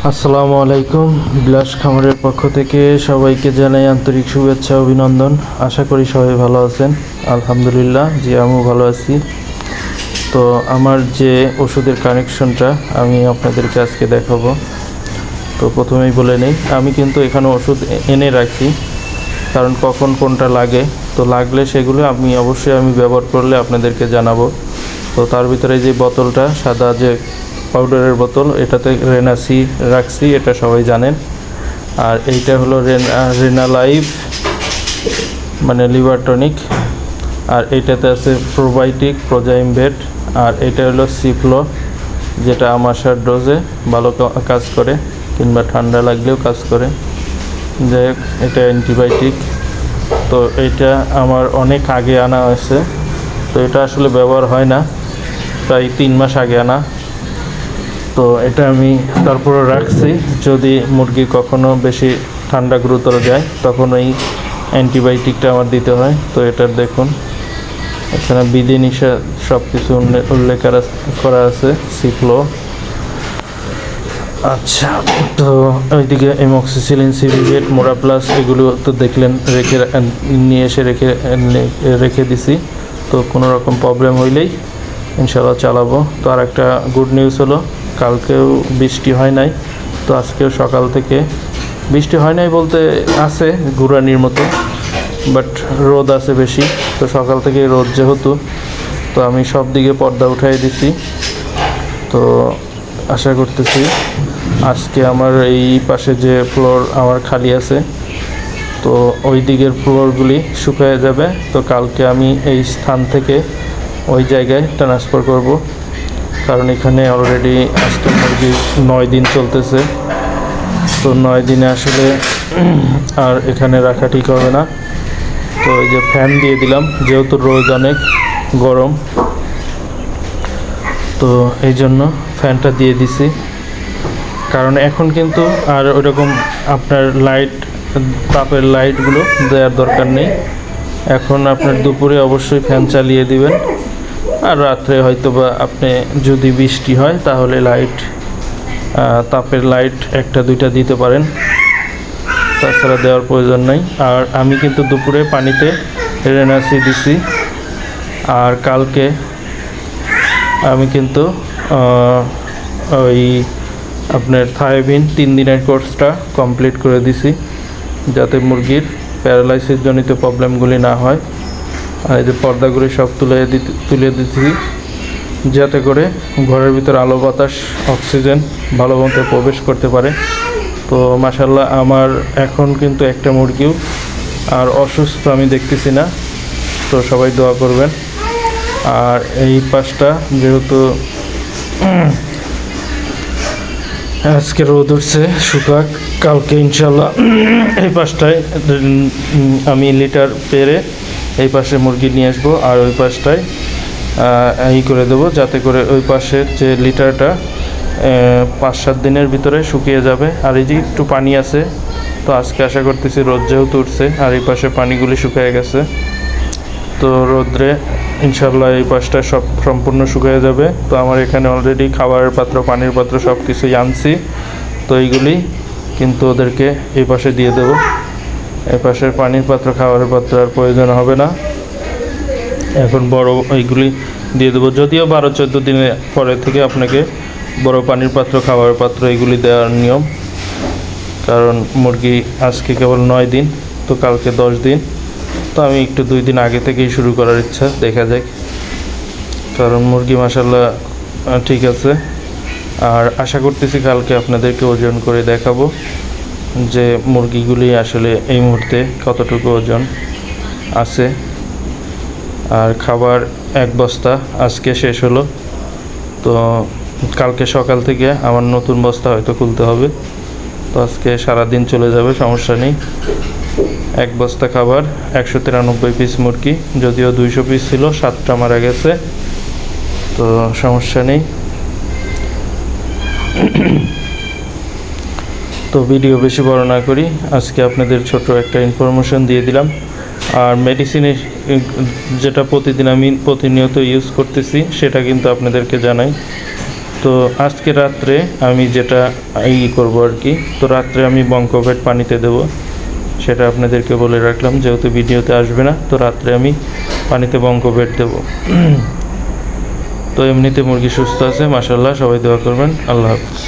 আসসালামু আলাইকুম। বিলাস খামারের পক্ষ থেকে সবাইকে জানাই আন্তরিক শুভেচ্ছা অভিনন্দন। আশা করি সবাই ভালো আছেন। আলহামদুলিল্লাহ, জি আমিও ভালো আছি। তো আমার যে ওষুধের কানেকশনটা আমি আপনাদেরকে আজকে দেখাবো। তো প্রথমেই বলে নেই, আমি কিন্তু এখানে ওষুধ এনে রাখি, কারণ কখন কোনটা লাগে, তো লাগলে সেগুলো আমি অবশ্যই ব্যবহার করলে আপনাদেরকে জানাবো। তো তার ভিতরে যে বোতলটা সাদা যে পাউডারের বোতল, এটাতে রেনাসি রাখছি, এটা সবাই জানেন। আর এইটা হলো রেনালাইভ মানে লিভার টনিক। আর এইটাতে আছে প্রোবায়োটিক প্রোজাইমভেট। আর এটা হলো সিফ্লো, যেটা আমাশার ডোজে ভালো কাজ করে, কিংবা ঠান্ডা লাগলেও কাজ করে। যাই হোক, এটা অ্যান্টিবায়োটিক। তো এইটা আমার অনেক আগে আনা হয়েছে, তো এটা আসলে ব্যবহার হয় না, প্রায় 3 মাস আগে আনা। তো এটা আমি তারপরে রাখছি, যদি মুরগি কখনো বেশি ঠান্ডা গুরুতর যায় তখন ওই অ্যান্টিবায়োটিকটা আমার দিতে হয়। তো এটার দেখুন এখানে বিধিনিষেধ সব কিছু উল্লেখ করা আছে, সিফ্লো। আচ্ছা, তো ওইদিকে এমক্সিসিলিন, সিভিভেট, মোরা প্লাস এগুলো তো দেখলেন, নিয়ে এসে রেখে দিছি। তো কোনো রকম প্রবলেম হইলেই ইনশাল্লাহ চালাবো। তো আর একটা গুড নিউজ হলো, কালকেও বৃষ্টি হয় নাই, তো আজকেও সকাল থেকে বৃষ্টি হয় নাই বলতে আছে গুড়ানির মতো, বাট রোদ আছে বেশি। তো সকাল থেকে রোদ যেহেতু, তো আমি সব দিকে পর্দা উঠাই দিছি। তো আশা করতেছি আজকে আমার এই পাশে যে ফ্লোর আমার খালি আছে, তো ওই দিকের ফ্লোরগুলি শুকিয়ে যাবে। তো কালকে আমি এই স্থান থেকে ওই জায়গায় ট্রান্সফার করব, কারণ এখানে অলরেডি আজকে মুরগি 9 দিন চলতেছে। তো 9 দিনে আসলে আর এখানে রাখা ঠিক হবে না। তো এই যে ফ্যান দিয়ে দিলাম, যেহেতু রোদ অনেক গরম, তো এই জন্য ফ্যানটা দিয়ে দিছি। কারণ এখন কিন্তু আর ওইরকম আপনার তাপের লাইটগুলো দেওয়ার দরকার নেই। এখন আপনার দুপুরে অবশ্যই ফ্যান চালিয়ে দিবেন, আর রাত্রে হয়তো বা আপনি যদি বৃষ্টি হয় তাহলে তাপের লাইট 1-2টা দিতে পারেন, তাছাড়া দেওয়ার প্রয়োজন নেই। আর আমি কিন্তু দুপুরে পানিতে রেনাসি দিছি। আর কালকে আমি কিন্তু ওই আপনার থায়োবিন 3 দিনের কোর্সটা কমপ্লিট করে দিছি, যাতে মুরগির প্যারালাইসিস জনিত প্রবলেমগুলি না হয়। আর এই যে পর্দাগুলি সব তুলে দিচ্ছি, যাতে করে ঘরের ভিতর আলো বাতাস অক্সিজেন ভালো মতো প্রবেশ করতে পারে। তো মাশাআল্লাহ, আমার এখন কিন্তু একটা মুরগিও আর অসুস্থ আমি দেখতেছি না। তো সবাই দোয়া করবেন। আর এই পাশটা যেহেতু আজকে রোদ উঠছে, শুকাক, কালকে ইনশাল্লাহ এই পাশটায় আমি লিটার পেরে এই পাশে মুরগি নিয়ে আসবো, আর ওই পাশটায় এই করে দেবো, যাতে করে ওই পাশের যে লিটারটা 5-7 দিনের ভিতরে শুকিয়ে যাবে। আর এই যে একটু পানি আছে, তো আজকে আশা করতেছি রোদ যেহেতু উঠছে আর এই পাশে পানিগুলি শুকিয়ে গেছে, তো রোদ্রে ইনশাল্লাহ এই পাশটা সম্পূর্ণ শুকিয়ে যাবে। তো আমার এখানে অলরেডি খাবারের পাত্র, পানির পাত্র সব কিছুই আনছি। তো এইগুলি কিন্তু ওদেরকে এই পাশে দিয়ে দেব। এই পাশের পানির পাত্র, খাবারের পাত্র আর প্রয়োজন হবে না, এখন বড় এইগুলি দিয়ে দেবো। যদিও 12-14 দিনের পরে থেকে আপনাকে বড় পানির পাত্র, খাবারের পাত্র এইগুলি দেওয়ার নিয়ম, কারণ মুরগি আজকে কেবল 9 দিন, তো কালকে 10 দিন। তো আমি একটু 2 দিন আগে থেকেই শুরু করার ইচ্ছা, দেখা যাক। কারণ মুরগি মাশাআল্লাহ ঠিক আছে। আর আশা করতেছি কালকে আপনাদেরকে ওজন করে দেখাবো যে মুরগিগুলি আসলে এই মুহূর্তে কতটুকু ওজন আছে। আর খাবার 1 বস্তা আজকে শেষ হলো, তো কালকে সকাল থেকে আমার নতুন বস্তা হয়তো খুলতে হবে। তো আজকে সারাদিন চলে যাবে, সমস্যা নেই। 1 বস্তা খাবার, 193 পিস মুরগি, যদিও 200 পিস ছিল, 7টা মারা গেছে, তো সমস্যা নেই। তো ভিডিও বেশি বড় না করি, আজকে আপনাদের ছোট একটা ইনফরমেশন দিয়ে দিলাম। আর মেডিসিনের যেটা প্রতিদিন আমি প্রতিনিয়ত ইউজ করতেছি সেটা কিন্তু আপনাদেরকে জানাই। তো আজকে রাত্রে আমি যেটা করব আর কি, তো রাত্রে আমি বঙ্কোভেট পানিতে দেব, সেটা আপনাদেরকে বলে রাখলাম, যেহেতু ভিডিওতে আসবে না, তো রাত্রে আমি পানিতে বঙ্কোভেট দেব। তো এমনিতে মুরগি সুস্থ আছে মাশাআল্লাহ, সবাই দোয়া করবেন। আল্লাহ হাফেজ।